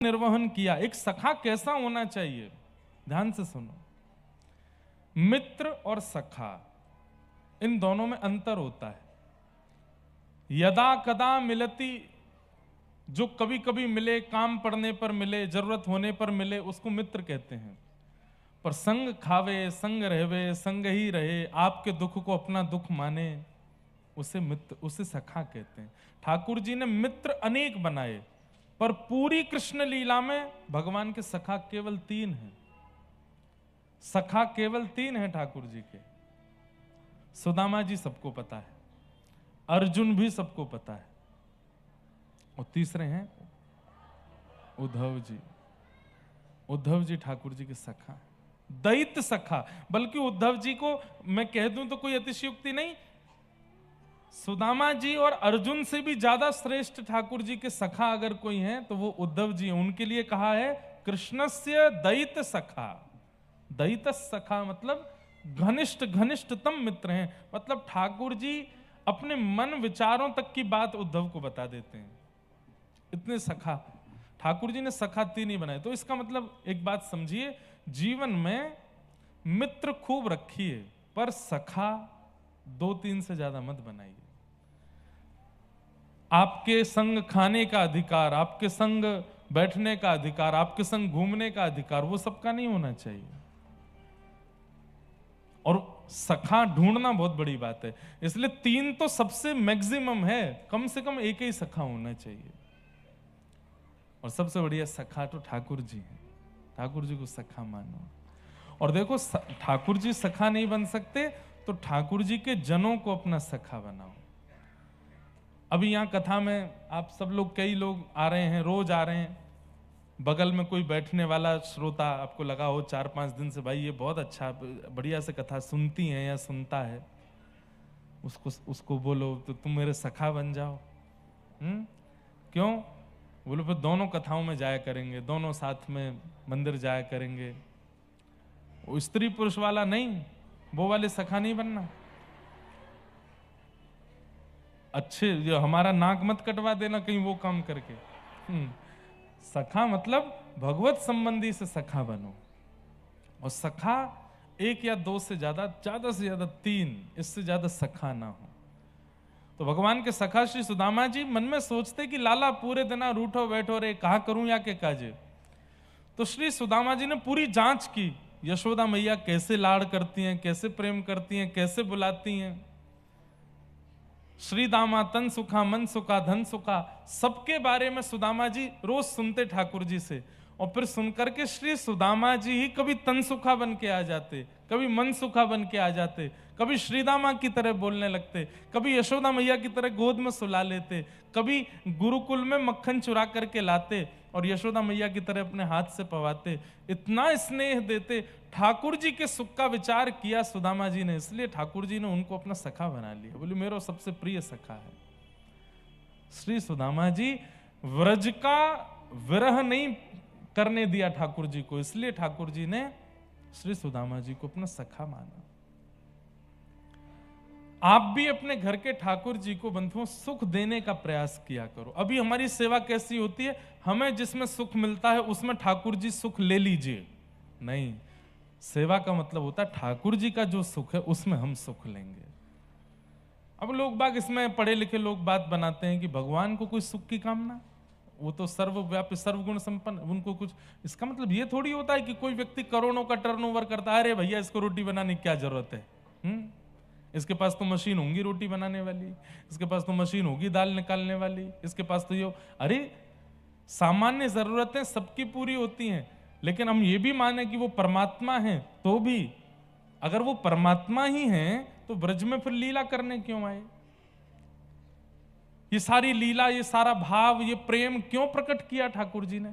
निर्वहन किया। एक सखा कैसा होना चाहिए, ध्यान से सुनो। मित्र और सखा, इन दोनों में अंतर होता है। यदा कदा मिलती, जो कभी कभी मिले, काम पड़ने पर मिले, जरूरत होने पर मिले, उसको मित्र कहते हैं। पर संग खावे, संग रहवे, संग ही रहे, आपके दुख को अपना दुख माने, उसे मित्र, उसे सखा कहते हैं। ठाकुर जी ने मित्र अनेक बनाए, पर पूरी कृष्ण लीला में भगवान के सखा केवल 3 हैं। सखा केवल 3 हैं ठाकुर जी के। सुदामा जी सबको पता है, अर्जुन भी सबको पता है, और तीसरे हैं उद्धव जी। उद्धव जी ठाकुर जी के सखा, दैत्य सखा। बल्कि उद्धव जी को मैं कह दूं तो कोई अतिशयोक्ति नहीं, सुदामा जी और अर्जुन से भी ज्यादा श्रेष्ठ ठाकुर जी के सखा अगर कोई हैं तो वो उद्धव जी हैं। उनके लिए कहा है कृष्णस्य दैत्य सखा। दैत्य सखा मतलब घनिष्ठ, घनिष्ठतम मित्र हैं। मतलब ठाकुर जी अपने मन विचारों तक की बात उद्धव को बता देते हैं, इतने सखा। ठाकुर जी ने सखा 3 ही बनाए। तो इसका मतलब एक बात समझिए, जीवन में मित्र खूब रखिए, पर सखा 2-3 से ज्यादा मत बनाइए। आपके संग खाने का अधिकार, आपके संग बैठने का अधिकार, आपके संग घूमने का अधिकार, वो सबका नहीं होना चाहिए। और सखा ढूंढना बहुत बड़ी बात है, इसलिए 3 तो सबसे मैक्सिमम है, कम से कम एक ही सखा होना चाहिए। और सबसे बढ़िया सखा तो ठाकुर जी हैं। ठाकुर जी को सखा मानो। और देखो, ठाकुर जी सखा नहीं बन सकते तो ठाकुर जी के जनों को अपना सखा बनाओ। अभी यहां कथा में आप सब लोग, कई लोग आ रहे हैं, रोज आ रहे हैं, बगल में कोई बैठने वाला श्रोता आपको लगा हो 4-5 दिन से, भाई ये बहुत अच्छा बढ़िया से कथा सुनती हैं या सुनता है, उसको बोलो तो तुम मेरे सखा बन जाओ। क्यों बोलो? फिर दोनों कथाओं में जाया करेंगे, दोनों साथ में मंदिर जाया करेंगे। वो स्त्री पुरुष वाला नहीं, वो वाले सखा नहीं बनना। अच्छे, जो हमारा नाक मत कटवा देना कहीं वो काम करके। सखा मतलब भगवत संबंधी से सखा बनो। और सखा 1 या 2 से ज्यादा से ज्यादा 3, इससे ज्यादा सखा ना हो। तो भगवान के सखा श्री सुदामा जी मन में सोचते कि लाला पूरे दिन रूठो बैठो रे, कहा करूं या के काजे। तो श्री सुदामा जी ने पूरी जांच की, यशोदा मैया कैसे लाड़ करती हैं, कैसे प्रेम करती हैं, कैसे बुलाती हैं। श्री दामा तन सुखा, मन सुखा, धन सुखा, सबके बारे में सुदामा जी रोज सुनते ठाकुर जी से। और फिर सुनकर के श्री सुदामा जी ही कभी तन सुखा बन के आ जाते, कभी मन सुखा बन के आ जाते, कभी श्रीदामा की तरह बोलने लगते, कभी यशोदा मैया की तरह गोद में सुला लेते, कभी गुरुकुल में मक्खन चुरा करके लाते और यशोदा मैया की तरह अपने हाथ से पवाते। इतना स्नेह देते। ठाकुर जी के सुख का विचार किया सुदामा जी ने, इसलिए ठाकुर जी ने उनको अपना सखा बना लिया। बोले मेरा सबसे प्रिय सखा है श्री सुदामा जी। व्रज का विरह नहीं करने दिया ठाकुर जी को, इसलिए ठाकुर जी ने श्री सुदामा जी को अपना सखा माना। आप भी अपने घर के ठाकुर जी को बंधुओं सुख देने का प्रयास किया करो। अभी हमारी सेवा कैसी होती है, हमें जिसमें सुख मिलता है उसमें ठाकुर जी सुख ले लीजिए, नहीं। सेवा का मतलब होता है ठाकुर जी का जो सुख है उसमें हम सुख लेंगे। अब लोग बाग इसमें पढ़े लिखे लोग बात बनाते हैं कि भगवान को कोई सुख की कामना, वो तो सर्वव्यापी सर्वगुण संपन्न, उनको कुछ। इसका मतलब ये थोड़ी होता है कि कोई व्यक्ति करोड़ों का टर्नओवर करता है, अरे भैया इसको रोटी बनाने की क्या जरूरत है, इसके पास तो मशीन होंगी रोटी बनाने वाली, इसके पास तो मशीन होगी दाल निकालने वाली, इसके पास तो ये। अरे सामान्य जरूरतें सबकी पूरी होती हैं, लेकिन हम ये भी माने कि वो परमात्मा हैं, तो भी अगर वो परमात्मा ही हैं तो ब्रज में फिर लीला करने क्यों आए? ये सारी लीला, ये सारा भाव, ये प्रेम क्यों प्रकट किया ठाकुर जी ने?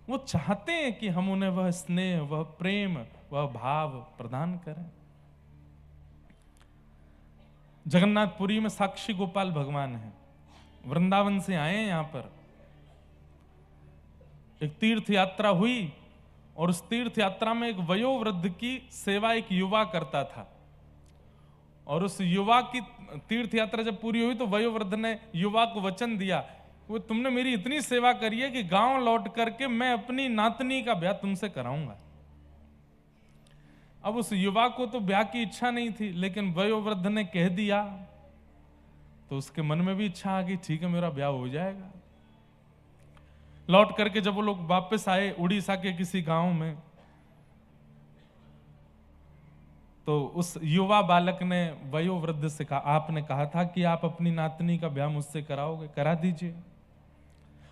वो चाहते हैं कि हम उन्हें वह स्नेह, वह प्रेम, वह भाव प्रदान करें। जगन्नाथपुरी में साक्षी गोपाल भगवान है, वृंदावन से आए हैं यहां पर। एक तीर्थ यात्रा हुई और उस तीर्थ यात्रा में एक वयोवृद्ध की सेवा एक युवा करता था। और उस युवा की तीर्थ यात्रा जब पूरी हुई तो वयोवृद्ध ने युवा को वचन दिया वो तुमने मेरी इतनी सेवा करी है कि गांव लौट करके मैं अपनी नातनी का ब्याह तुमसे कराऊंगा। अब उस युवा को तो ब्याह की इच्छा नहीं थी, लेकिन वयोवृद्ध ने कह दिया तो उसके मन में भी इच्छा आ गई, ठीक है मेरा ब्याह हो जाएगा। लौट करके जब वो लोग वापस आए उड़ीसा के किसी गांव में, तो उस युवा बालक ने वयोवृद्ध से कहा, आपने कहा था कि आप अपनी नातनी का ब्याह मुझसे कराओगे, करा दीजिए।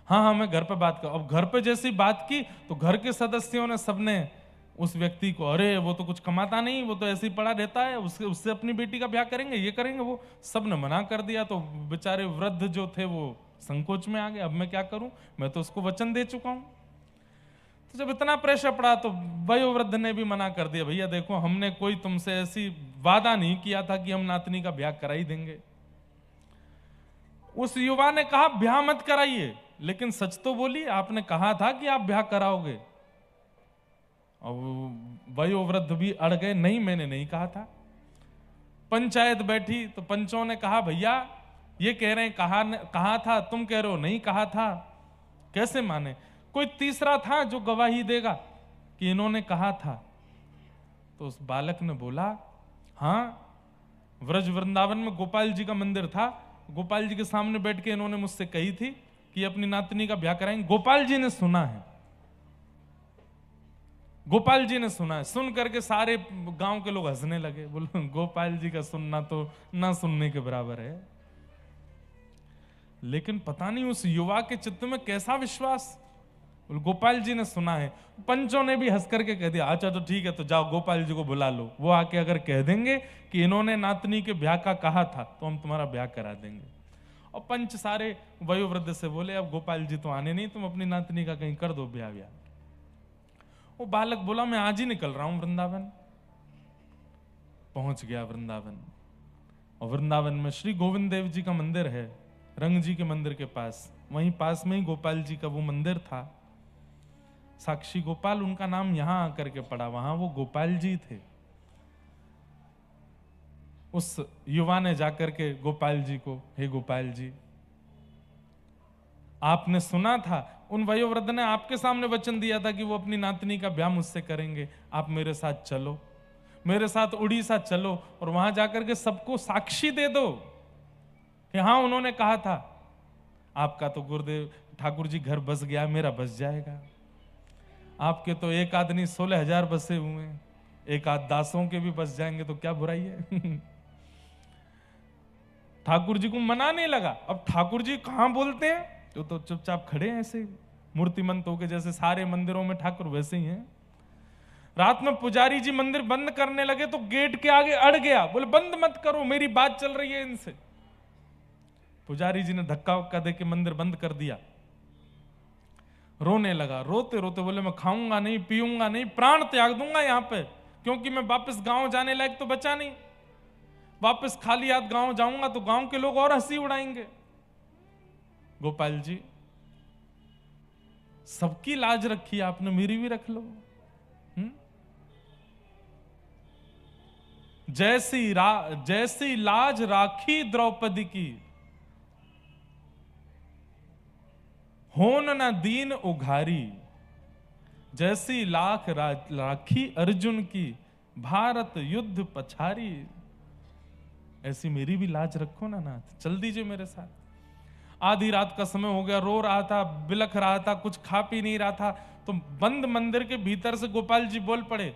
हाँ हाँ मैं घर पे बात कर। अब घर पे जैसी बात की तो घर के सदस्यों ने सबने उस व्यक्ति को, अरे वो तो कुछ कमाता नहीं, वो तो ऐसे ही पड़ा रहता है, उससे अपनी बेटी का ब्याह करेंगे, ये करेंगे वो, सब ने मना कर दिया। तो बेचारे वृद्ध जो थे वो संकोच में आ गए, अब मैं क्या करूं, मैं तो उसको वचन दे चुका हूं। तो जब इतना प्रेशर पड़ा तो वयोवृद्ध ने भी मना कर दिया, भैया देखो हमने कोई तुमसे ऐसी वादा नहीं किया था कि हम नातनी का ब्याह करा ही देंगे। उस युवा ने कहा ब्याह मत कराइए, लेकिन सच तो बोलिए, आपने कहा था कि आप ब्याह कराओगे। और वयोवृद्ध भी अड़ गए, नहीं मैंने नहीं कहा था। पंचायत बैठी तो पंचों ने कहा भैया ये कह रहे हैं कहा था, तुम कह रहे हो नहीं कहा था, कैसे माने? कोई तीसरा था जो गवाही देगा कि इन्होंने कहा था? तो उस बालक ने बोला, हाँ व्रज वृंदावन में गोपाल जी का मंदिर था, गोपाल जी के सामने बैठ के इन्होंने मुझसे कही थी कि अपनी नातनी का ब्याह कराएंगे। गोपाल जी ने सुना है, गोपाल जी ने सुना है। सुन करके सारे गांव के लोग हंसने लगे, बोलो गोपाल जी का सुनना तो ना सुनने के बराबर है। लेकिन पता नहीं उस युवा के चित्त में कैसा विश्वास, गोपाल जी ने सुना है। पंचों ने भी हंस करके कह दिया, अच्छा तो ठीक है, तो जाओ गोपाल जी को बुला लो, वो आके अगर कह देंगे कि इन्होंने नातनी के ब्याह का कहा था तो हम तुम्हारा ब्याह करा देंगे। और पंच सारे वयोवृद्ध से बोले, अब गोपाल जी तो आने नहीं, तुम अपनी नातनी का कहीं कर दो ब्याह। वो बालक बोला, मैं आज ही निकल रहा हूं वृंदावन। पहुंच गया वृंदावन, और वृंदावन में श्री गोविंद देव जी का मंदिर है, रंग जी के मंदिर के पास, वहीं पास में ही गोपाल जी का वो मंदिर था। साक्षी गोपाल उनका नाम यहां आकर के पड़ा, वहां वो गोपाल जी थे। उस युवा ने जाकर के गोपाल जी को, हे गोपाल जी आपने सुना था, उन वयोवृद्ध ने आपके सामने वचन दिया था कि वो अपनी नातनी का ब्याह मुझसे करेंगे, आप मेरे साथ चलो, मेरे साथ उड़ीसा चलो, और वहां जाकर के सबको साक्षी दे दो कि हाँ उन्होंने कहा था। आपका तो गुरुदेव ठाकुर जी घर बस गया, मेरा बस जाएगा। आपके तो एक आदमी 16,000 बसे हुए हैं, एक आध दासों के भी बस जाएंगे तो क्या बुराई है। ठाकुर जी को मनाने लगा। अब ठाकुर जी कहां बोलते हैं, तो चुपचाप खड़े हैं ऐसे मूर्तिमंत होके, जैसे सारे मंदिरों में ठाकुर वैसे ही हैं। रात में पुजारी जी मंदिर बंद करने लगे तो गेट के आगे अड़ गया, बोले बंद मत करो, मेरी बात चल रही है इनसे। पुजारी जी ने धक्का वक्का देके मंदिर बंद कर दिया। रोने लगा, रोते रोते बोले मैं खाऊंगा नहीं, पीऊंगा नहीं, प्राण त्याग दूंगा यहां पे, क्योंकि मैं वापस गांव जाने लायक तो बचा नहीं। वापस खाली हाथ गांव जाऊंगा तो गांव के लोग और हंसी उड़ाएंगे। गोपाल जी सबकी लाज रखी आपने, मेरी भी रख लो। जैसी लाज राखी द्रौपदी की, होन न दीन उघारी, जैसी लाख राखी अर्जुन की, भारत युद्ध पछारी। ऐसी मेरी भी लाज रखो ना नाथ, चल दीजिए मेरे साथ। आधी रात का समय हो गया, रो रहा था, बिलख रहा था, कुछ खा पी नहीं रहा था। तो बंद मंदिर के भीतर से गोपाल जी बोल पड़े,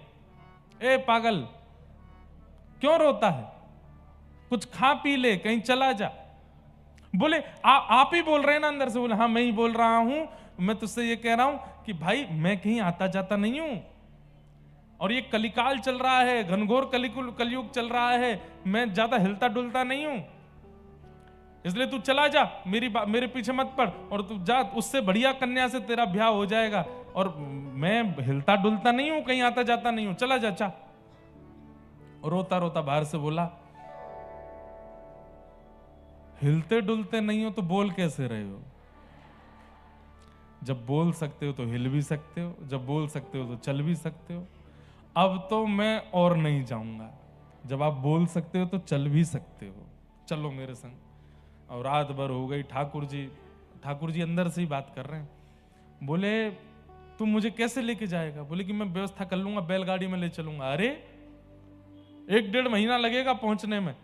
ए पागल क्यों रोता है, कुछ खा पी ले, कहीं चला जा। बोले आप ही बोल रहे हैं ना अंदर से? बोले हाँ मैं ही बोल रहा हूं, मैं तुझसे ये कह रहा हूं कि भाई मैं कहीं आता जाता नहीं हूं, और ये कलिकाल चल रहा है, घनघोर कलयुग चल रहा है, मैं ज्यादा हिलता डुलता नहीं हूं, इसलिए तू चला जा, मेरे पीछे मत पड़, और तू जा, उससे बढ़िया कन्या से तेरा ब्याह हो जाएगा, और मैं हिलता डुलता नहीं हूं, कहीं आता जाता नहीं हूं, चला जा चा। रोता रोता बाहर से बोला, हिलते डुलते नहीं हो तो बोल कैसे रहे हो? जब बोल सकते हो तो हिल भी सकते हो, जब बोल सकते हो तो चल भी सकते हो। अब तो मैं और नहीं जाऊंगा, जब आप बोल सकते हो तो चल भी सकते हो, चलो मेरे संग। और रात भर हो गई, ठाकुर जी ठाकुर जी अंदर से ही बात कर रहे हैं। बोले तू मुझे कैसे लेके जाएगा? बोले कि मैं व्यवस्था कर लूंगा, बैलगाड़ी में ले चलूंगा। अरे 1-1.5 महीना लगेगा पहुंचने में।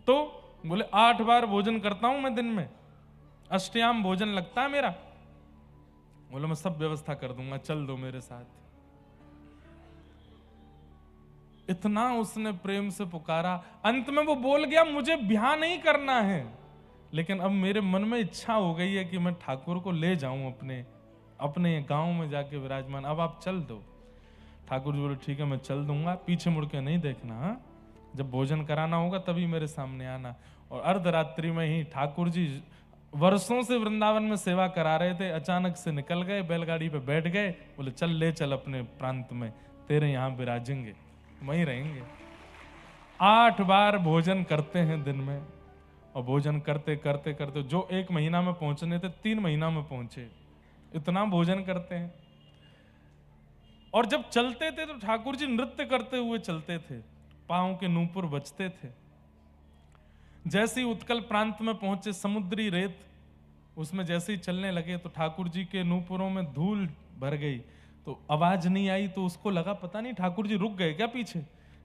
तो बोले 8 बार भोजन करता हूं मैं दिन में, अष्टयाम भोजन लगता है मेरा। बोले मैं सब व्यवस्था कर दूंगा, चल दो मेरे साथ। इतना उसने प्रेम से पुकारा, अंत में वो बोल गया मुझे ब्याह नहीं करना है, लेकिन अब मेरे मन में इच्छा हो गई है कि मैं ठाकुर को ले जाऊं अपने गांव में जाके विराजमान, अब आप चल दो। ठाकुर जी बोले ठीक है मैं चल दूंगा, पीछे मुड़ के नहीं देखना, हाँ? जब भोजन कराना होगा तभी मेरे सामने आना। और अर्धरात्रि में ही ठाकुर जी वर्षों से वृंदावन में सेवा करा रहे थे, अचानक से निकल गए, बैलगाड़ी पे बैठ गए। बोले चल ले चल अपने प्रांत में, तेरे यहां विराजेंगे, वहीं रहेंगे। 8 बार भोजन करते हैं दिन में, और भोजन करते करते करते जो 1 महीना में पहुंचने थे 3 महीना में पहुंचे, इतना भोजन करते हैं। और जब चलते थे तो ठाकुर जी नृत्य करते हुए चलते थे, पांव के नूपुर बजते थे। जैसे ही उत्कल प्रांत में पहुंचे, समुद्री रेत उसमें जैसे ही चलने लगे तो ठाकुर जी के नूपुरों में धूल भर गई, तो आवाज नहीं आई। तो उसको लगा पता नहीं ठाकुर जी रुक गए क्या पीछे।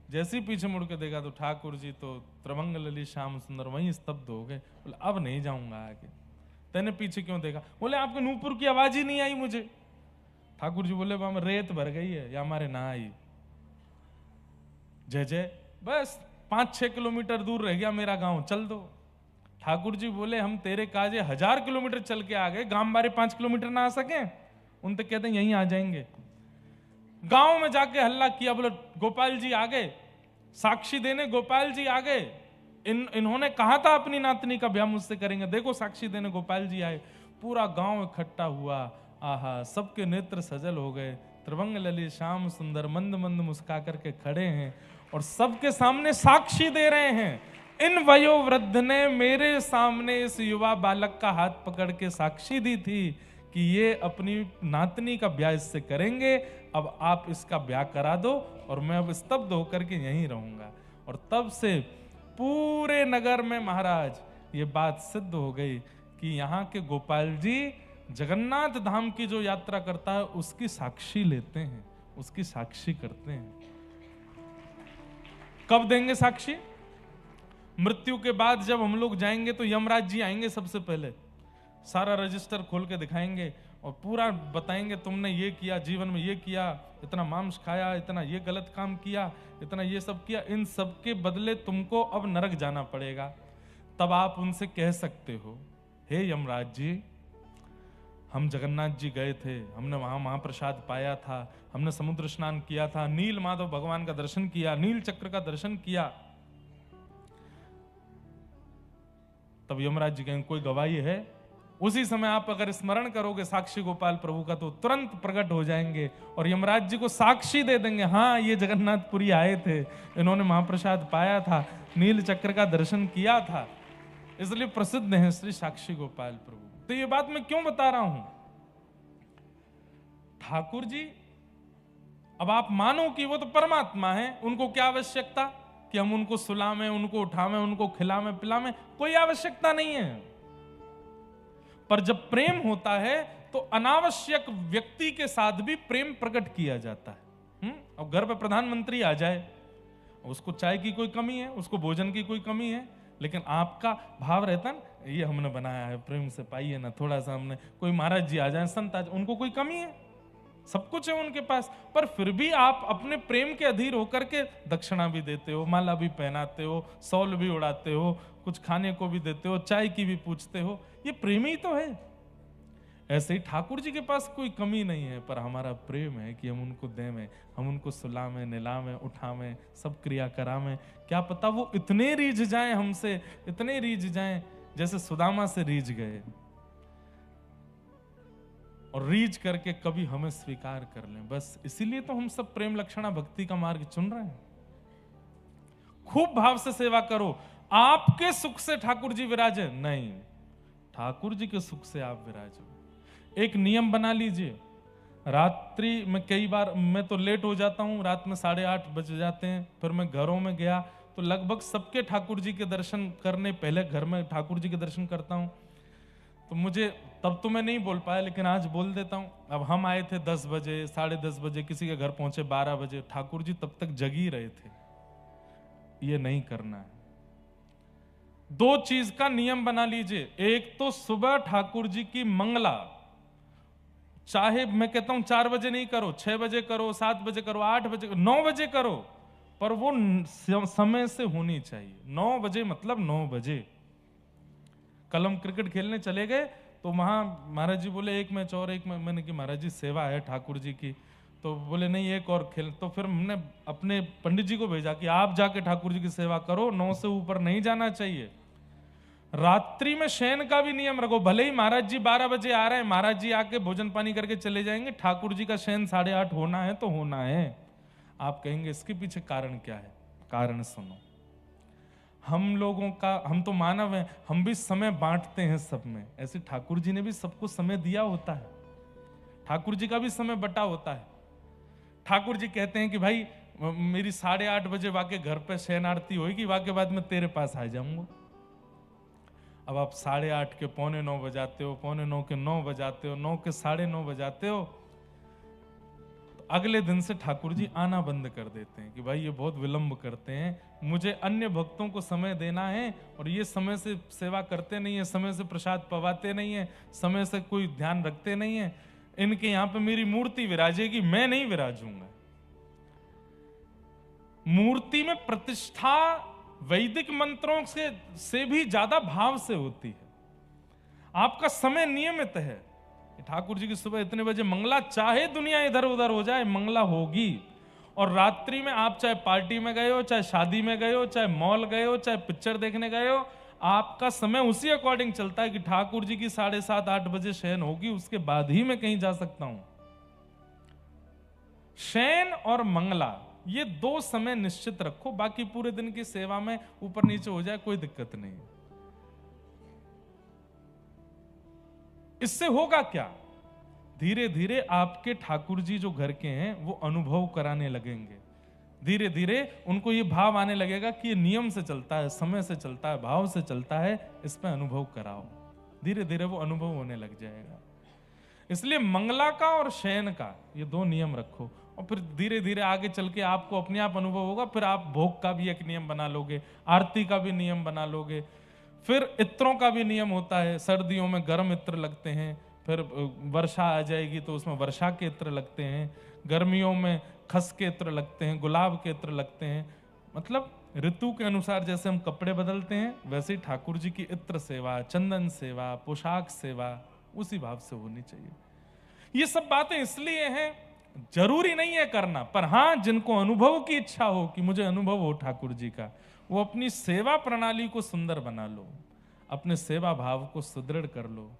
जैसे ही पीछे मुड़ के देखा तो ठाकुर जी तो त्रवंग ललित श्याम सुंदर वहीं स्तब्ध हो गए। बोले अब नहीं जाऊंगा आगे। तेने पीछे क्यों देखा? बोले आपके नूपुर की आवाज ही नहीं आई मुझे। ठाकुर जी बोले वहां रेत भर गई है या हमारे ना आई। जय जय, बस 5-6 किलोमीटर दूर रह गया मेरा गांव, चल दो। ठाकुर जी बोले हम तेरे काजे 1000 किलोमीटर चल के आ गए, गांव बारे 5 किलोमीटर ना आ सके? उन तक कहते हैं यहीं आ जाएंगे। गांव में जाके हल्ला किया, बोले गोपाल जी आ गए, साक्षी देने गोपाल जी आ गए। इन्होंने कहा था अपनी नातनी का ब्याह मुझसे करेंगे, देखो साक्षी देने गोपाल जी आए। पूरा गांव इकट्ठा हुआ, आहा सबके नेत्र सजल हो गए। त्रिभंग ललित श्याम सुंदर मंद मंद मुस्का करके खड़े हैं और सबके सामने साक्षी दे रहे हैं। इन वयोवृद्ध ने मेरे सामने इस युवा बालक का हाथ पकड़ के साक्षी दी थी कि ये अपनी नातनी का ब्याह इससे करेंगे, अब आप इसका ब्याह करा दो और मैं अब स्तब्ध होकर के यहीं रहूंगा। और तब से पूरे नगर में महाराज ये बात सिद्ध हो गई कि यहाँ के गोपाल जी जगन्नाथ धाम की जो यात्रा करता है उसकी साक्षी लेते हैं, उसकी साक्षी करते हैं। कब देंगे साक्षी? मृत्यु के बाद जब हम लोग जाएंगे तो यमराज जी आएंगे, सबसे पहले सारा रजिस्टर खोल के दिखाएंगे और पूरा बताएंगे तुमने ये किया, जीवन में ये किया, इतना मांस खाया, इतना ये गलत काम किया, इतना ये सब किया, इन सब के बदले तुमको अब नरक जाना पड़ेगा। तब आप उनसे कह सकते हो, हे यमराज जी, हम जगन्नाथ जी गए थे, हमने वहां महाप्रसाद पाया था, हमने समुद्र स्नान किया था, नील माधव भगवान का दर्शन किया, नील चक्र का दर्शन किया। तब यमराज जी कहेंगे कोई गवाही है? उसी समय आप अगर स्मरण करोगे साक्षी गोपाल प्रभु का तो तुरंत प्रकट हो जाएंगे और यमराज जी को साक्षी दे देंगे, हाँ ये जगन्नाथपुरी आए थे, इन्होंने महाप्रसाद पाया था, नील चक्र का दर्शन किया था, इसलिए प्रसिद्ध है श्री साक्षी गोपाल प्रभु। तो ये बात मैं क्यों बता रहा हूं? ठाकुर जी, अब आप मानो कि वो तो परमात्मा है, उनको क्या आवश्यकता कि हम उनको सुलावें, उनको उठावें, उनको खिलावें पिलावें? कोई आवश्यकता नहीं है। पर जब प्रेम होता है तो अनावश्यक व्यक्ति के साथ भी प्रेम प्रकट किया जाता है। अब घर पे प्रधानमंत्री आ जाए, उसको चाय की कोई कमी है, उसको भोजन की कोई कमी है, लेकिन आपका भाव रहता है ये हमने बनाया है, प्रेम से पाइए ना थोड़ा सा। हमने कोई महाराज जी आ जाए, संत आ जाए, उनको कोई कमी है? सब कुछ है उनके पास, पर फिर भी आप अपने प्रेम के अधीर होकर के दक्षिणा भी देते हो, माला भी पहनाते हो, सौल भी उड़ाते हो, कुछ खाने को भी देते हो, चाय की भी पूछते हो। ये प्रेम ही तो है। ऐसे ही ठाकुर जी के पास कोई कमी नहीं है, पर हमारा प्रेम है कि हम उनको देवें, हम उनको सुलावें, निलावें, उठावें, सब क्रिया करावें। क्या पता वो इतने रीझ जाएं हमसे, इतने रीझ जाएं जैसे सुदामा से रीझ गए, और रीझ करके कभी हमें स्वीकार कर लें। बस इसीलिए तो हम सब प्रेम लक्षणा भक्ति का मार्ग चुन रहे हैं। खूब भाव से सेवा करो। आपके सुख से ठाकुर जी विराजे नहीं, ठाकुर जी के सुख से आप विराजो। एक नियम बना लीजिए, रात्रि में कई बार मैं तो लेट हो जाता हूं, रात में 8:30 बज जाते हैं, फिर मैं घरों में गया तो लगभग सबके ठाकुर जी के दर्शन करने पहले घर में ठाकुर जी के दर्शन करता हूं। तो मुझे तब तो मैं नहीं बोल पाया, लेकिन आज बोल देता हूं। अब हम आए थे 10 बजे, 10:30 बजे, किसी के घर पहुंचे 12 बजे, ठाकुर जी तब तक जग ही रहे थे। ये नहीं करना है। 2 चीज का नियम बना लीजिए। एक तो सुबह ठाकुर जी की मंगला, चाहे मैं कहता हूं 4 बजे नहीं करो, 6 बजे करो, 7 बजे करो, 8 बजे, 9 बजे करो, पर वो समय से होनी चाहिए। 9 बजे मतलब 9 बजे। कल हम क्रिकेट खेलने चले गए तो वहां महाराज जी बोले एक मैच और, एक मैंने कि महाराज जी सेवा है ठाकुर जी की, तो बोले नहीं एक और खेल। तो फिर हमने अपने पंडित जी को भेजा कि आप जाके ठाकुर जी की सेवा करो, 9 से ऊपर नहीं जाना चाहिए। रात्रि में शयन का भी नियम रखो। भले ही महाराज जी 12 बजे आ रहे हैं, महाराज जी आके भोजन पानी करके चले जाएंगे, ठाकुर जी का शयन 8:30 होना है तो होना है। आप कहेंगे इसके पीछे कारण क्या है? कारण सुनो। हम लोगों का, हम तो मानव हैं, हम भी समय बांटते हैं सब में। ऐसे ठाकुर जी ने भी सबको समय दिया होता है, ठाकुर जी का भी समय बटा होता है। ठाकुर जी कहते हैं कि भाई मेरी 8:30 बजे वाके घर पे शयन आरती होगी, वाके बाद में तेरे पास आ जाऊंगा। अब आप 8:30 के 8:45 बजाते हो, 8:45 के 9 बजाते हो, 9 के 9:30 बजाते हो, तो अगले दिन से ठाकुर जी आना बंद कर देते हैं कि भाई ये बहुत विलंब करते हैं, मुझे अन्य भक्तों को समय देना है और ये समय से सेवा करते नहीं है, समय से प्रसाद पवाते नहीं है, समय से कोई ध्यान रखते नहीं है। इनके यहां पे मेरी मूर्ति विराजेगी, मैं नहीं विराजूंगा। मूर्ति में प्रतिष्ठा वैदिक मंत्रों से भी ज्यादा भाव से होती है। आपका समय नियमित है। ठाकुर जी की सुबह इतने बजे मंगला, चाहे दुनिया इधर उधर हो जाए मंगला होगी। और रात्रि में आप चाहे पार्टी में गए हो, चाहे शादी में गए हो, चाहे मॉल गए हो, चाहे पिक्चर देखने गए हो, आपका समय उसी अकॉर्डिंग चलता है कि ठाकुर जी की 7:30 8 बजे शयन होगी, उसके बाद ही मैं कहीं जा सकता हूं। शयन और मंगला ये 2 समय निश्चित रखो, बाकी पूरे दिन की सेवा में ऊपर नीचे हो जाए कोई दिक्कत नहीं। इससे होगा क्या? धीरे धीरे आपके ठाकुर जी जो घर के हैं वो अनुभव कराने लगेंगे। धीरे धीरे उनको ये भाव आने लगेगा कि ये नियम से चलता है, समय से चलता है, भाव से चलता है, इस पे अनुभव कराओ। धीरे धीरे वो अनुभव होने लग जाएगा। इसलिए मंगला का और शयन का ये 2 नियम रखो, और फिर धीरे धीरे आगे चल के आपको अपने आप अनुभव होगा। फिर आप भोग का भी एक नियम बना लोगे, आरती का भी नियम बना लोगे। फिर इत्रों का भी नियम होता है, सर्दियों में गर्म इत्र लगते हैं, फिर वर्षा आ जाएगी तो उसमें वर्षा के इत्र लगते हैं, गर्मियों में खस के इत्र लगते हैं, गुलाब के इत्र लगते हैं। मतलब ऋतु के अनुसार जैसे हम कपड़े बदलते हैं, वैसे ही ठाकुर जी की इत्र सेवा, चंदन सेवा, पोशाक सेवा उसी भाव से होनी चाहिए। ये सब बातें इसलिए हैं, जरूरी नहीं है करना, पर हां जिनको अनुभव की इच्छा हो कि मुझे अनुभव हो ठाकुर जी का, वो अपनी सेवा प्रणाली को सुंदर बना लो, अपने सेवा भाव को सुदृढ़ कर लो।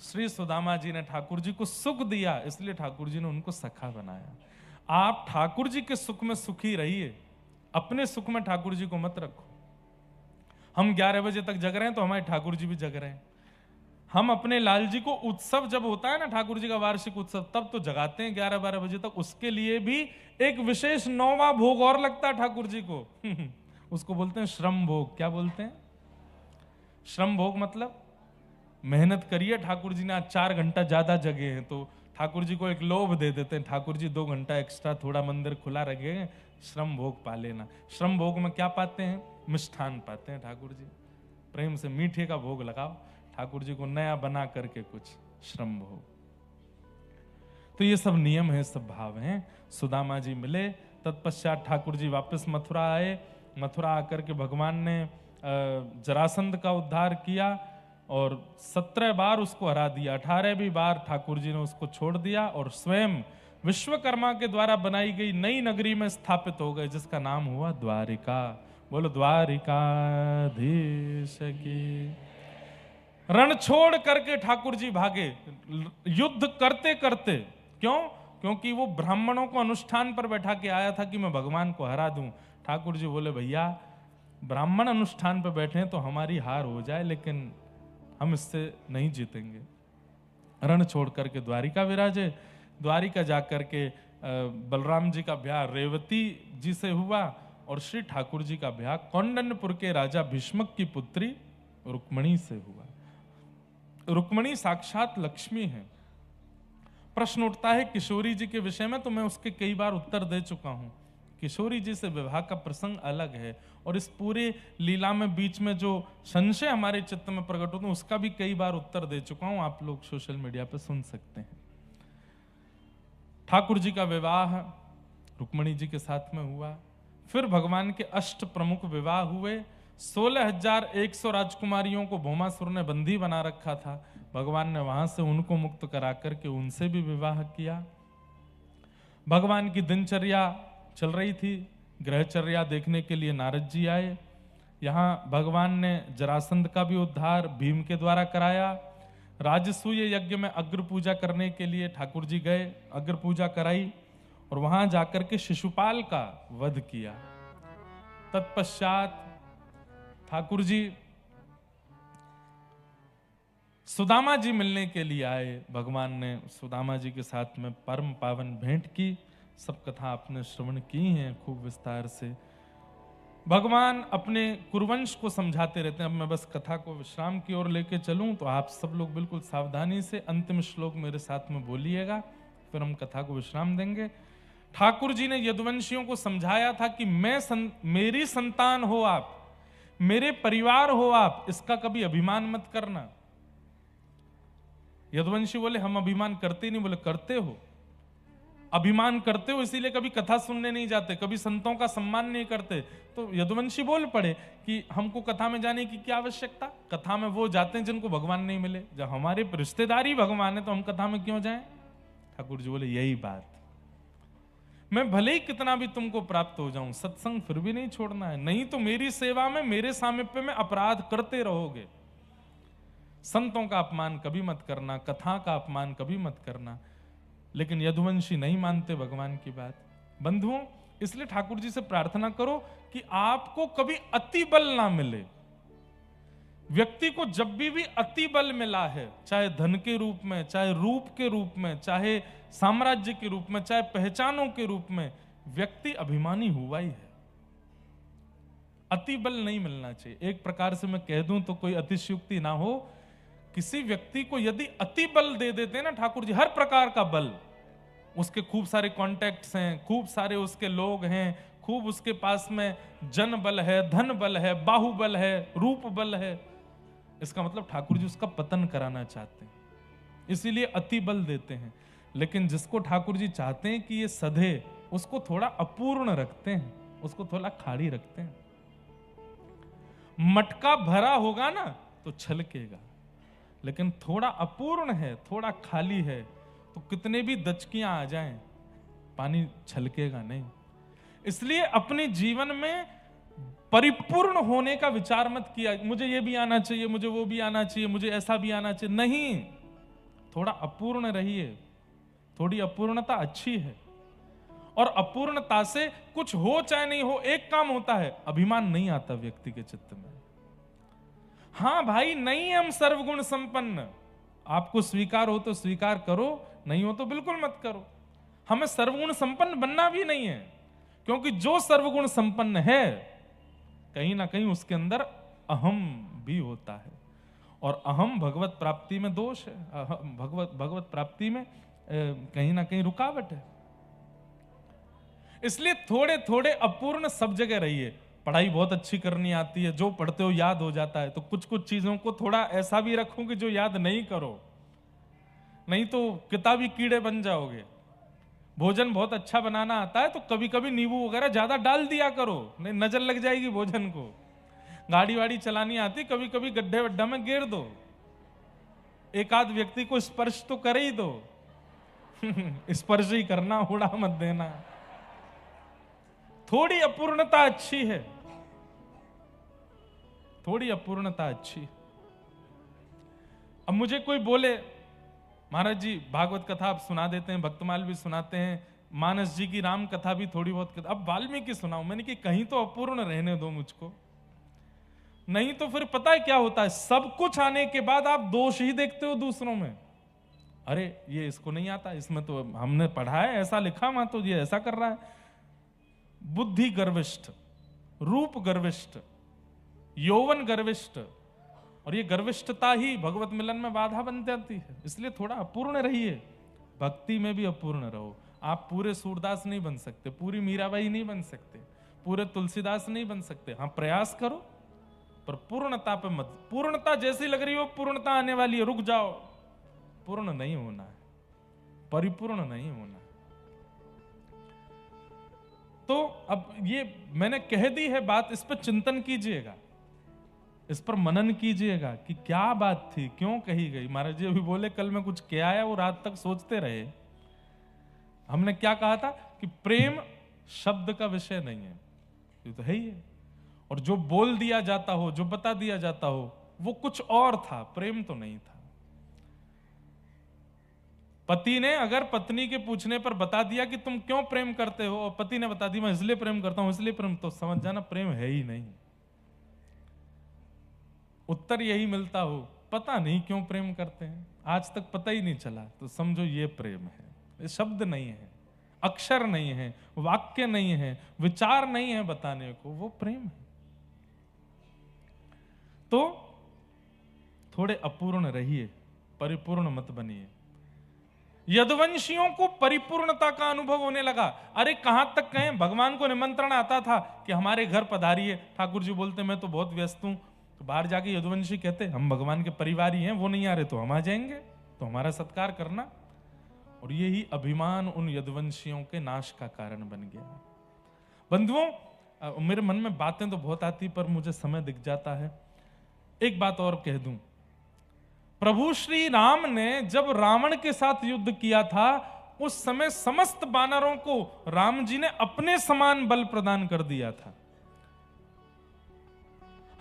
श्री सुदामा जी ने ठाकुर जी को सुख दिया, इसलिए ठाकुर जी ने उनको सखा बनाया। आप ठाकुर जी के सुख में सुखी रहिए, अपने सुख में ठाकुर जी को मत रखो। हम 11 बजे तक जग रहे हैं तो हमारे ठाकुर जी भी जग रहे हैं। हम अपने लाल जी को उत्सव जब होता है ना, ठाकुर जी का वार्षिक उत्सव, तब तो जगाते हैं 11-12 बजे तक। उसके लिए भी एक विशेष 9वां भोग और लगता है ठाकुर जी को उसको बोलते हैं श्रम भोग। क्या बोलते हैं? श्रम भोग मतलब मेहनत करिए। ठाकुर जी ने आज 4 घंटा ज्यादा जगे हैं तो ठाकुर जी को एक लोभ दे देते हैं, ठाकुर जी 2 घंटा एक्स्ट्रा थोड़ा मंदिर खुला रखे, श्रम भोग पा लेना। श्रम भोग में क्या पाते हैं? मिष्ठान पाते हैं ठाकुर जी। प्रेम से मीठे का भोग लगाओ ठाकुर जी को, नया बना करके कुछ श्रम भोग। तो ये सब नियम है, सब भाव हैं। सुदामा जी मिले, तत्पश्चात ठाकुर जी वापस मथुरा आए। मथुरा आकर के भगवान ने जरासंध का उद्धार किया और 17 बार उसको हरा दिया। 18वीं बार ठाकुर जी ने उसको छोड़ दिया और स्वयं विश्वकर्मा के द्वारा बनाई गई नई नगरी में स्थापित हो गए, जिसका नाम हुआ द्वारिका। बोलो द्वारिकाधीश की। रण छोड़ करके ठाकुर जी भागे, युद्ध करते करते। क्यों? क्योंकि वो ब्राह्मणों को अनुष्ठान पर बैठा के आया था कि मैं भगवान को हरा दूं। ठाकुर जी बोले भैया ब्राह्मण अनुष्ठान पर बैठे हैं तो हमारी हार हो जाए, लेकिन हम इससे नहीं जीतेंगे। रण छोड़ करके द्वारिका विराजे। द्वारिका जाकर के बलराम जी का ब्याह रेवती जी से हुआ और श्री ठाकुर जी का ब्याह कौंडन्यपुर के राजा भीष्मक की पुत्री रुक्मणी से हुआ। रुक्मिणी साक्षात लक्ष्मी है। प्रश्न उठता है किशोरी जी के विषय में, तो मैं उसके कई बार उत्तर दे चुका हूं। किशोरी जी से विवाह का प्रसंग अलग है, और इस पूरे लीला में बीच में जो संशय हमारे चित्त में प्रकट होते हैं उसका भी कई बार उत्तर दे चुका हूं, आप लोग सोशल मीडिया पर सुन सकते हैं। ठाकुर जी का विवाह रुक्मिणी जी के साथ में हुआ, फिर भगवान के अष्ट प्रमुख विवाह हुए। 16,100 राजकुमारियों को भौमासुर ने बंदी बना रखा था, भगवान ने वहां से उनको मुक्त करा करके उनसे भी विवाह किया। भगवान की दिनचर्या चल रही थी, ग्रहचर्या देखने के लिए नारद जी आए। यहाँ भगवान ने जरासंध का भी उद्धार भीम के द्वारा कराया। राजसूय यज्ञ में अग्र पूजा करने के लिए ठाकुर जी गए, अग्र पूजा कराई और वहां जाकर के शिशुपाल का वध किया। तत्पश्चात ठाकुर जी सुदामा जी मिलने के लिए आए। भगवान ने सुदामा जी के साथ में परम पावन भेंट की। सब कथा आपने श्रवण की हैं खूब विस्तार से। भगवान अपने कुरुवंश को समझाते रहते हैं। अब मैं बस कथा को विश्राम की ओर लेके चलूं तो आप सब लोग बिल्कुल सावधानी से अंतिम श्लोक मेरे साथ में बोलिएगा, फिर हम कथा को विश्राम देंगे। ठाकुर जी ने यदुवंशियों को समझाया था कि मेरी संतान हो आप, मेरे परिवार हो आप, इसका कभी अभिमान मत करना। यदुवंशी बोले हम अभिमान करते नहीं, बोले करते हो, अभिमान करते हो इसीलिए कभी कथा सुनने नहीं जाते, कभी संतों का सम्मान नहीं करते। तो यदुवंशी बोल पड़े कि हमको कथा में जाने की क्या आवश्यकता, कथा में वो जाते हैं जिनको भगवान नहीं मिले, जब हमारे रिश्तेदारी भगवान है तो हम कथा में क्यों जाएं। ठाकुर जी बोले यही बात, मैं भले ही कितना भी तुमको प्राप्त हो जाऊं, सत्संग फिर भी नहीं छोड़ना है, नहीं तो मेरी सेवा में, मेरे सामीप्य में अपराध करते रहोगे। संतों का अपमान कभी मत करना, कथा का अपमान कभी मत करना। लेकिन यदुवंशी नहीं मानते भगवान की बात। बंधुओं, इसलिए ठाकुर जी से प्रार्थना करो कि आपको कभी अति बल ना मिले। व्यक्ति को जब भी अति बल मिला है, चाहे धन के रूप में, चाहे रूप के रूप में, चाहे साम्राज्य के रूप में, चाहे पहचानों के रूप में, व्यक्ति अभिमानी हुआ ही है। अति बल नहीं मिलना चाहिए। एक प्रकार से मैं कह दूं तो कोई अतिशयोक्ति ना हो, किसी व्यक्ति को यदि अति बल दे देते हैं ना ठाकुर जी, हर प्रकार का बल, उसके खूब सारे कॉन्टैक्ट्स हैं, खूब सारे उसके लोग हैं, खूब उसके पास में जन बल है, धन बल है, बाहुबल है, रूप बल है, इसका मतलब ठाकुर जी उसका पतन कराना चाहते हैं, इसीलिए अति बल देते हैं। लेकिन जिसको ठाकुर जी चाहते हैं कि ये सधे, उसको थोड़ा अपूर्ण रखते हैं, उसको थोड़ा खाली रखते हैं। मटका भरा होगा ना तो छलकेगा, लेकिन थोड़ा अपूर्ण है, थोड़ा खाली है, तो कितने भी दचकियां आ जाएं, पानी छलकेगा नहीं। इसलिए अपने जीवन में परिपूर्ण होने का विचार मत किया, मुझे ये भी आना चाहिए, मुझे वो भी आना चाहिए, मुझे ऐसा भी आना चाहिए, नहीं। थोड़ा अपूर्ण रहिए, थोड़ी अपूर्णता अच्छी है। और अपूर्णता से कुछ हो चाहे नहीं हो, एक काम होता है, अभिमान नहीं आता व्यक्ति के चित्त में। हां भाई, नहीं हम सर्वगुण संपन्न, आपको स्वीकार हो तो स्वीकार करो, नहीं हो तो बिल्कुल मत करो। हमें सर्वगुण संपन्न बनना भी नहीं है, क्योंकि जो सर्वगुण संपन्न है कहीं ना कहीं उसके अंदर अहम भी होता है, और अहम भगवत प्राप्ति में दोष है, भगवत प्राप्ति में कहीं ना कहीं रुकावट है। इसलिए थोड़े थोड़े अपूर्ण सब जगह रहिए। पढ़ाई बहुत अच्छी करनी आती है, जो पढ़ते हो याद हो जाता है, तो कुछ कुछ चीजों को थोड़ा ऐसा भी रखो कि जो याद नहीं करो, नहीं तो किताबी कीड़े बन जाओगे। भोजन बहुत अच्छा बनाना आता है तो कभी कभी नींबू वगैरह ज्यादा डाल दिया करो, नहीं नजर लग जाएगी भोजन को। गाड़ी वाड़ी चलानी आती, कभी कभी गड्ढे वड्ढा में गिर दो, एक आध व्यक्ति को स्पर्श तो कर ही दो स्पर्श ही करना, उड़ा मत देना। थोड़ी अपूर्णता अच्छी है, थोड़ी अपूर्णता अच्छी। अब मुझे कोई बोले महाराज जी भागवत कथा आप सुना देते हैं, भक्तमाल भी सुनाते हैं, मानस जी की राम कथा भी थोड़ी बहुत, अब वाल्मीकि सुनाऊं। मैंने कि कहीं तो अपूर्ण रहने दो मुझको, नहीं तो फिर पता है क्या होता है, सब कुछ आने के बाद आप दोष ही देखते हो दूसरों में। अरे ये इसको नहीं आता, इसमें तो हमने पढ़ा है, ऐसा लिखा वहां तो ये ऐसा कर रहा है। बुद्धि गर्विष्ठ, रूप गर्विष्ठ, यौवन गर्विष्ठ, और ये गर्विष्ठता ही भगवत मिलन में बाधा बन जाती है। इसलिए थोड़ा अपूर्ण रहिए, भक्ति में भी अपूर्ण रहो। आप पूरे सूरदास नहीं बन सकते, पूरी मीराबाई नहीं बन सकते, पूरे तुलसीदास नहीं बन सकते। हाँ, प्रयास करो, पर पूर्णता पे मत। पूर्णता जैसी लग रही हो पूर्णता आने वाली है, रुक जाओ। पूर्ण नहीं होना है, परिपूर्ण नहीं होना है। तो अब ये मैंने कह दी है बात, इस पर चिंतन कीजिएगा, इस पर मनन कीजिएगा कि क्या बात थी, क्यों कही गई। महाराज जी अभी बोले कल मैं कुछ क्या आया, वो रात तक सोचते रहे। हमने क्या कहा था कि प्रेम शब्द का विषय नहीं है, ये तो है ही है। और जो बोल दिया जाता हो, जो बता दिया जाता हो, वो कुछ और था, प्रेम तो नहीं था। पति ने अगर पत्नी के पूछने पर बता दिया कि तुम क्यों प्रेम करते हो, और पति ने बता दिया मैं इसलिए प्रेम करता हूं, इसलिए प्रेम, तो समझ जाना प्रेम है ही नहीं। उत्तर यही मिलता हो पता नहीं क्यों प्रेम करते हैं, आज तक पता ही नहीं चला, तो समझो ये प्रेम है। ये शब्द नहीं है, अक्षर नहीं है, वाक्य नहीं है, विचार नहीं है बताने को, वो प्रेम है। तो थोड़े अपूर्ण रहिए, परिपूर्ण मत बनिए। यदुवंशियों को परिपूर्णता का अनुभव होने लगा। अरे कहां तक कहें, भगवान को निमंत्रण आता था कि हमारे घर पधारिए। ठाकुर जी बोलते मैं तो बहुत व्यस्त हूं। तो बाहर जाके यदुवंशी कहते हम भगवान के परिवारी हैं, वो नहीं आ रहे तो हम आ जाएंगे, तो हमारा सत्कार करना। और यही अभिमान उन यदुवंशियों के नाश का कारण बन गया। बंधुओं, मेरे मन में बातें तो बहुत आती, पर मुझे समय दिख जाता है। एक बात और कह दूं, प्रभु श्री राम ने जब रावण के साथ युद्ध किया था, उस समय समस्त वानरों को राम जी ने अपने समान बल प्रदान कर दिया था।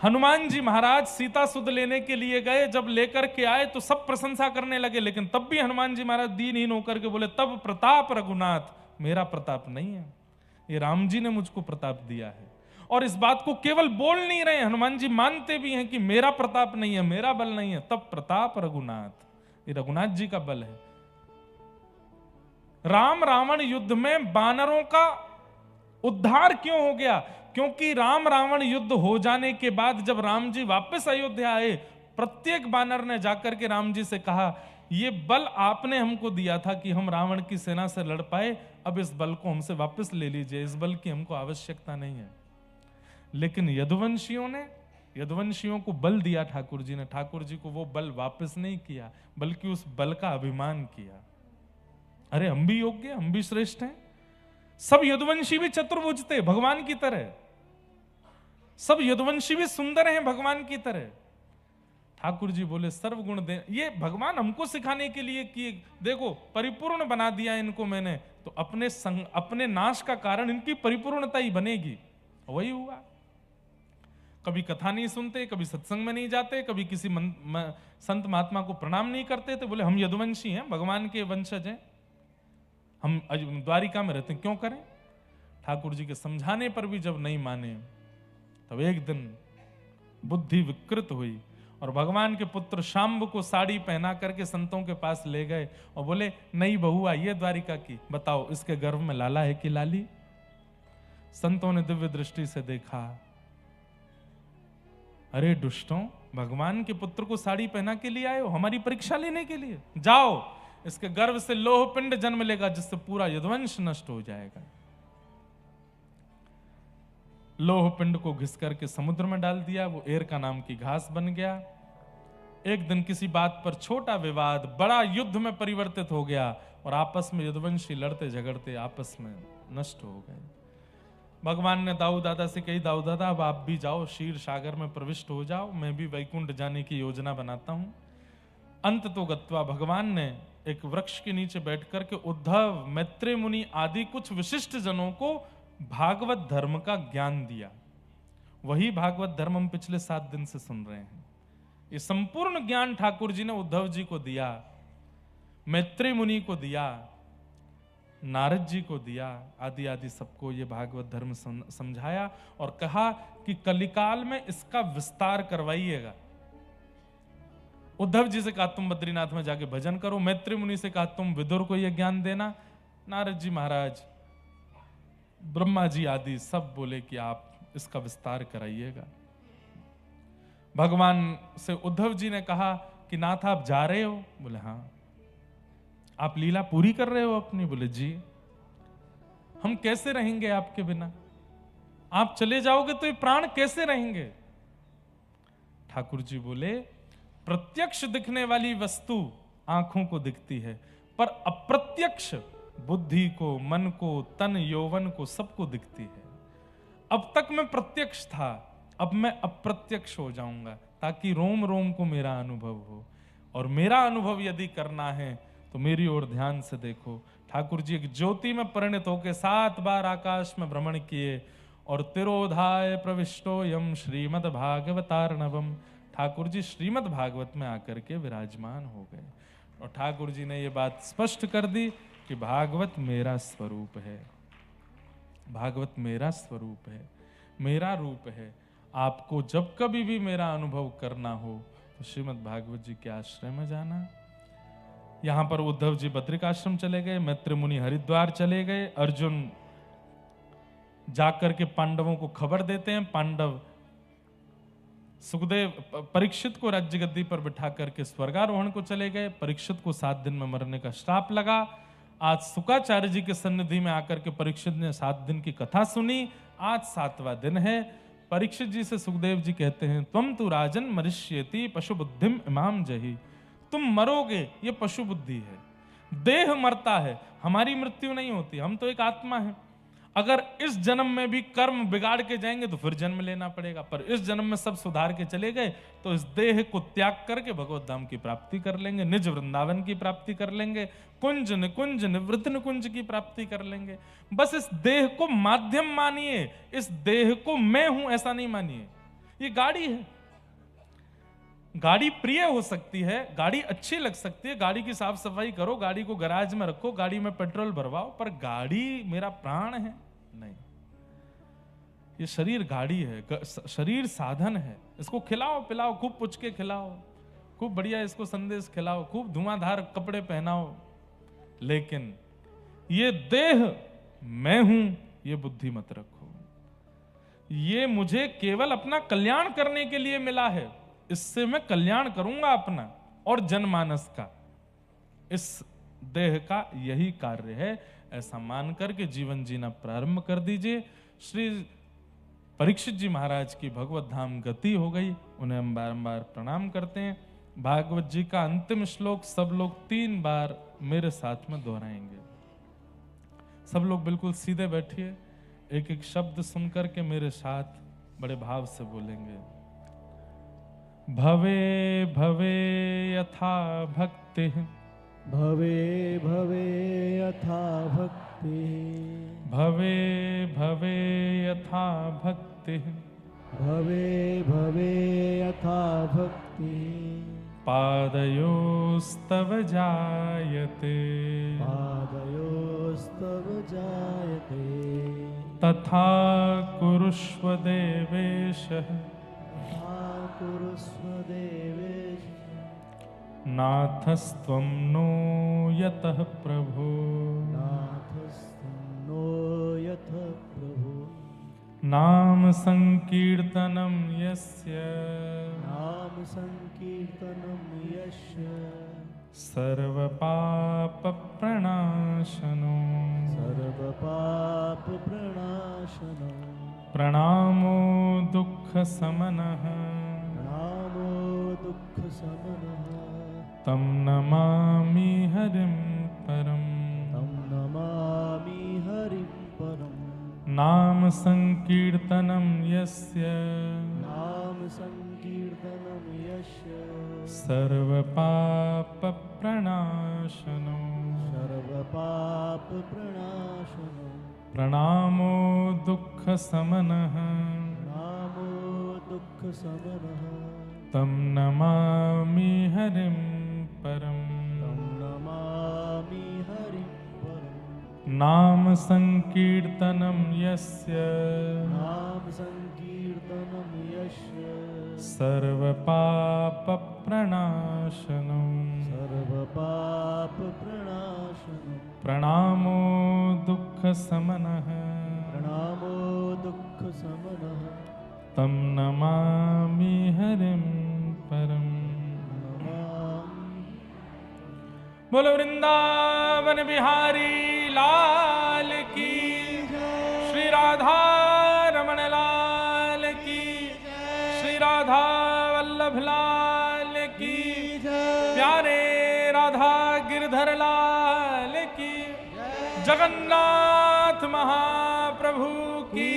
हनुमान जी महाराज सीता सुध लेने के लिए गए, जब लेकर के आए तो सब प्रशंसा करने लगे, लेकिन तब भी हनुमान जी महाराज दीनहीन होकर के बोले तब प्रताप रघुनाथ, मेरा प्रताप नहीं है, ये राम जी ने मुझको प्रताप दिया है। और इस बात को केवल बोल नहीं रहे, हनुमान जी मानते भी हैं कि मेरा प्रताप नहीं है, मेरा बल नहीं है, तब प्रताप रघुनाथ, ये रघुनाथ जी का बल है। राम रावण युद्ध में वानरों का उद्धार क्यों हो गया? क्योंकि राम रावण युद्ध हो जाने के बाद जब राम जी वापस अयोध्या आए, प्रत्येक वानर ने जाकर के राम जी से कहा ये बल आपने हमको दिया था कि हम रावण की सेना से लड़ पाए, अब इस बल को हमसे वापस ले लीजिए, इस बल की हमको आवश्यकता नहीं है। लेकिन यदुवंशियों को बल दिया ठाकुर जी ने, ठाकुर जी को वो बल वापस नहीं किया, बल्कि उस बल का अभिमान किया। अरे हम भी योग्य, हम भी श्रेष्ठ हैं। सब यदुवंशी भी चतुर्भुज थे भगवान की तरह, सब यदुवंशी भी सुंदर हैं भगवान की तरह। ठाकुर जी बोले सर्वगुण दे, ये भगवान हमको सिखाने के लिए कि देखो परिपूर्ण बना दिया इनको मैंने, तो अपने नाश का कारण इनकी परिपूर्णता ही बनेगी। वही हुआ। कभी कथा नहीं सुनते, कभी सत्संग में नहीं जाते, कभी किसी संत महात्मा को प्रणाम नहीं करते, तो बोले हम यदुवंशी हैं, भगवान के वंशज हैं, हम द्वारिका में रहते हैं, क्यों करें? ठाकुर जी के समझाने पर भी जब नहीं माने, तब एक दिन बुद्धि विकृत हुई और भगवान के पुत्र शाम्ब को साड़ी पहना करके संतों के पास ले गए और बोले नई बहू आई है द्वारिका की, बताओ इसके गर्भ में लाला है कि लाली? संतों ने दिव्य दृष्टि से देखा, अरे दुष्टों, भगवान के पुत्र को साड़ी पहना के लिए आए हो हमारी परीक्षा लेने के लिए? जाओ, इसके गर्भ से लोह पिंड जन्म लेगा जिससे पूरा यदुवंश नष्ट हो जाएगा। लोह पिंड को घिस करके समुद्र में डाल दिया, वो एरका नाम की घास बन गया। एक दिन किसी बात पर छोटा विवाद बड़ा युद्ध में परिवर्तित हो गया और आपस में यदुवंशी लड़ते झगड़ते आपस में नष्ट हो गए। भगवान ने दाऊ दादा से कही, दाऊ दादा अब आप भी जाओ, क्षीर सागर में प्रविष्ट हो जाओ, मैं भी वैकुंठ जाने की योजना बनाता हूं। अंत तो गत्वा भगवान ने एक वृक्ष के नीचे बैठ करके उद्धव, मैत्रेय मुनि आदि कुछ विशिष्ट जनों को भागवत धर्म का ज्ञान दिया। वही भागवत धर्म हम पिछले 7 दिन से सुन रहे हैं। ये संपूर्ण ज्ञान ठाकुर जी ने उद्धव जी को दिया, मैत्रेय मुनि को दिया, नारद जी को दिया, आदि आदि सबको ये भागवत धर्म समझाया और कहा कि कलिकाल में इसका विस्तार करवाइएगा। उद्धव जी से कहा तुम बद्रीनाथ में जाके भजन करो, मैत्रेय मुनि से कहा तुम विदुर को यह ज्ञान देना, नारद जी महाराज, ब्रह्मा जी आदि सब बोले कि आप इसका विस्तार कराइएगा। भगवान से उद्धव जी ने कहा कि नाथ आप जा रहे हो? बोले हाँ। आप लीला पूरी कर रहे हो अपनी? बोले जी। हम कैसे रहेंगे आपके बिना? आप चले जाओगे तो ये प्राण कैसे रहेंगे? ठाकुर जी बोले प्रत्यक्ष दिखने वाली वस्तु आंखों को दिखती है, पर अप्रत्यक्ष बुद्धि को, मन को, तन यौवन को, सबको दिखती है। अब तक मैं प्रत्यक्ष था, अब मैं अप्रत्यक्ष हो जाऊंगा, ताकि रोम रोम को मेरा अनुभव हो। और मेरा अनुभव यदि करना है तो मेरी ओर ध्यान से देखो। ठाकुर जी एक ज्योति में परिणत होकर 7 बार आकाश में भ्रमण किए और तिरोधाय प्रविष्टो यम श्रीमद् भागवतार्णवम, ठाकुर जी श्रीमद् भागवत में आकर के विराजमान हो गए। और ठाकुर जी ने ये बात स्पष्ट कर दी कि भागवत मेरा स्वरूप है, भागवत मेरा स्वरूप है, मेरा रूप है। आपको जब कभी भी मेरा अनुभव करना हो तो श्रीमद् भागवत जी के आश्रय में जाना। यहां पर उद्धव जी बद्रिक आश्रम चले गए, मैत्र मुनि हरिद्वार चले गए, अर्जुन जाकर के पांडवों को खबर देते हैं। पांडव सुखदेव परीक्षित को राज्य गद्दी पर बिठा करके स्वर्गारोहण को चले गए। परीक्षित को 7 दिन में मरने का श्राप लगा। आज शुक्राचार्य जी के सन्निधि में आकर के परीक्षित ने 7 दिन की कथा सुनी। आज 7वां दिन है। परीक्षित जी से सुखदेव जी कहते हैं, त्वम तु राजन मरिष्येति पशु बुद्धिम इमाम जही, तुम मरोगे ये पशु बुद्धि है, देह मरता है, हमारी मृत्यु नहीं होती, हम तो एक आत्मा है। अगर इस जन्म में भी कर्म बिगाड़ के जाएंगे तो फिर जन्म लेना पड़ेगा, पर इस जन्म में सब सुधार के चले गए तो इस देह को त्याग करके भगवत धाम की प्राप्ति कर लेंगे, निज वृंदावन की प्राप्ति कर लेंगे, कुंज निकुंज निवृत्त निकुंज की प्राप्ति कर लेंगे। बस इस देह को माध्यम मानिए, इस देह को मैं हूं ऐसा नहीं मानिए। ये गाड़ी है, गाड़ी प्रिय हो सकती है, गाड़ी अच्छी लग सकती है, गाड़ी की साफ सफाई करो, गाड़ी को गैराज में रखो, गाड़ी में पेट्रोल भरवाओ, पर गाड़ी मेरा प्राण है नहीं। ये शरीर गाड़ी है, शरीर साधन है। इसको खिलाओ पिलाओ, खूब पुछ के खिलाओ, खूब बढ़िया इसको संदेश खिलाओ, खूब धुआंधार कपड़े पहनाओ, लेकिन ये देह मैं हूं ये बुद्धि मत रखो। ये मुझे केवल अपना कल्याण करने के लिए मिला है, इससे मैं कल्याण करूंगा अपना और जनमानस का। इस देह का यही कार्य है, ऐसा मानकर के जीवन जीना प्रारंभ कर दीजिए। श्री परीक्षित जी महाराज की भगवत धाम गति हो गई, उन्हें हम बारंबार प्रणाम करते हैं। भागवत जी का अंतिम श्लोक सब लोग 3 बार मेरे साथ में दोहराएंगे। सब लोग बिल्कुल सीधे बैठिए, एक एक शब्द सुनकर के मेरे साथ बड़े भाव से बोलेंगे। भवे भवे यथा भक्ति, भवे भवे यथा भक्ति, भवे भवे यथा भक्ति, भवे भवे यथा भक्ति, पादयोस्तव जायते, पादयोस्तव जायते, तथा कुरुष्व देवेश, कुरुष्व देवेश, नाथस्त्वं नो यतः प्रभो, नाथस्त्वं नो यतः प्रभो, नाम संकीर्तनं यस्य, नाम संकीर्तनं यस्य, सर्वपाप प्रणाशनो, सर्वपाप प्रणाशनो, प्रणामो दुःख समनः, प्रणामो दुःख समनः, तं नमामि हरिं परम्, तं नमामि हरिं परम्, नाम संकीर्तनं यस्य, नाम संकीर्तनं यस्य, सर्वपाप प्रणाशनो, सर्वपाप प्रणाशनो, प्रणामो दुःख समनः, प्रणामो दुःख समनः, तं नमामि हरिं परम्, तं नमामि हरिं परम्, नाम संकीर्तनं यस्य, नाम संकीर्तनं यस्य, सर्वपाप प्रणाशनो, सर्वपाप प्रणाशनो, प्रणामो दुःख समनः, प्रणामो दुःख समनः, तं नमामि हरिं परम। बोलो वृंदावन बिहारी लाल की, श्री राधा रमण लाल की, श्री राधा वल्लभ लाल की, प्यारे राधा गिरधर लाल की, जगन्नाथ महाप्रभु की,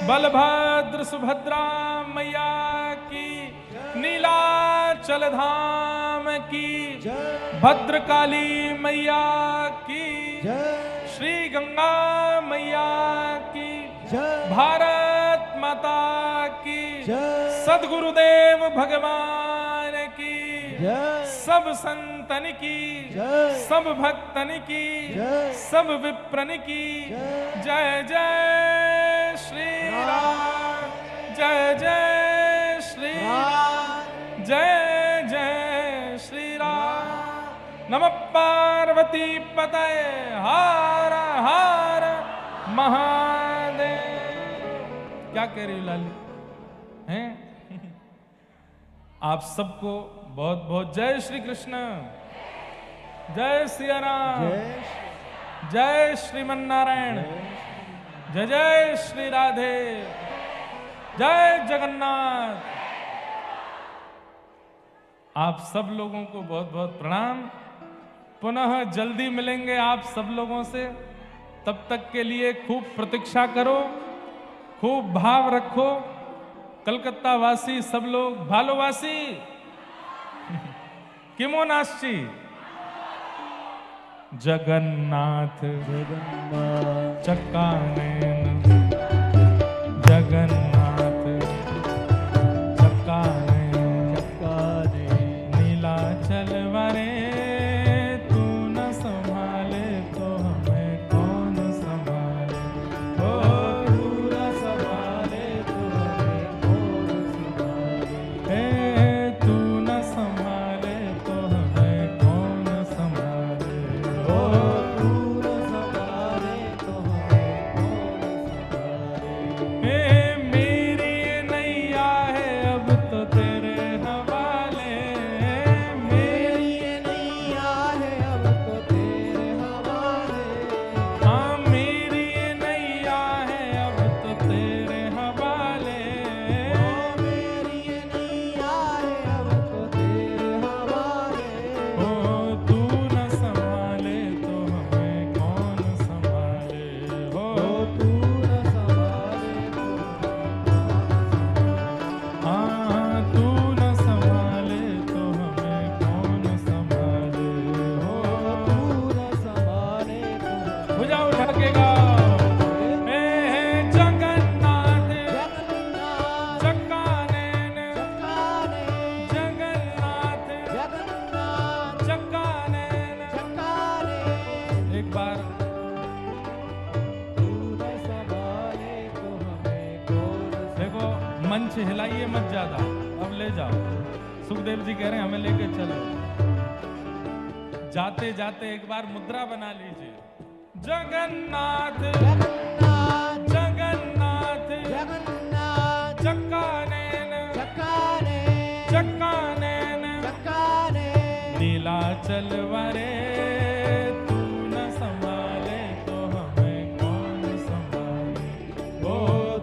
बलभद्र सुभद्रा मैया की, नीलाचल धाम की, भद्रकाली मैया की, श्री गंगा मैया की, भारत माता की, सद्गुरुदेव भगवान की, सब संतन की, सब भक्तन की, सब विप्रन की, जय जय श्री राम, जय जय श्री राम, जय जय श्री राम। नमः पार्वती पतये, हर हर महादेव। क्या कह रही हो लाली हैं? आप सबको बहुत बहुत जय श्री कृष्ण, जय सिया राम, जय श्रीमन नारायण, जय जय श्री राधे, जय जगन्नाथ। आप सब लोगों को बहुत बहुत प्रणाम। पुनः जल्दी मिलेंगे आप सब लोगों से। तब तक के लिए खूब प्रतीक्षा करो, खूब भाव रखो। कलकत्ता वासी सब लोग, भालोवासी किमो नास्ची, जगन्नाथ जगन्नाथ चक्कानयन, जगन्नाथ चक्कानयन, नीलाचल वरे, तू न संभाले तो हमें कौन संभाले। ओ तू न संभाले तो हमें कौन संभाले। हे तू न संभाले तो हमें कौन संभाले। ओ तू न संभाले तो हमें कौन संभाले। हे मेरी ये नैया है अब तो तेरे हवाले, मेरी ये नैया है अब तो तेरे हवाले। हाँ मेरी ये नैया है अब तो तेरे हवाले। ओ मेरी ये नैया है अब तो तेरे हवाले। ओ तू न संभाले तो हमें कौन संभाले। हो ओ तू न संभाले तो हाँ तू न संभाले तो हमें कौन संभाले। हो तू न संभाले तो भुजा उठा के गाओ, हे जगन्नाथ जगन्नाथ चक्कानयन, चक्काने जगन्नाथ जगन्नाथ चक्कानयन। चक्काने। एक बार तू न संभाले तो हमें कौन देखो, मंच हिलाइए मत ज्यादा, अब ले जाओ। सुखदेव जी कह रहे हैं हमें लेके चलो। जाते जाते एक बार मुद्रा बना लीजिए। जगन्नाथ जगन्नाथ जगन्नाथ जगन्नाथ चक्कानयन, चक्काने चक्कानयन, चक्काने। नीलाचल वरे, तू न संभाले तो हमें कौन संभाले। ओ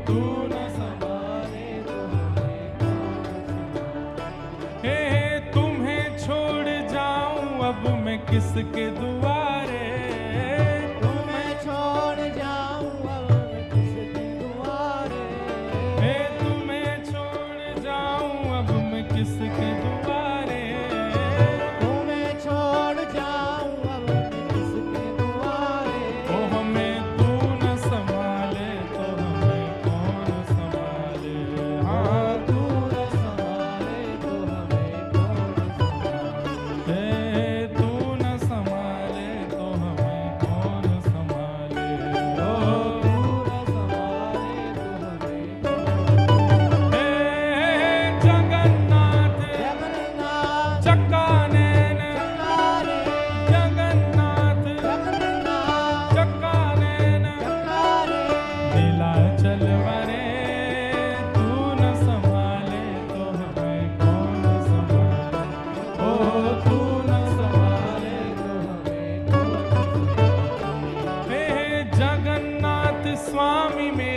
तू न संभाले तो हमें कौन संभाले। हे तुम्हें छोड़ जाऊं अब मैं किसके दुआरे। तुम्हें छोड़ जाऊं अब मैं किसके दुआरे। हे तुम्हें छोड़ जाऊं अब मैं किसके दुआरे। तुम्हें छोड़ जाऊं स्वामी मेरे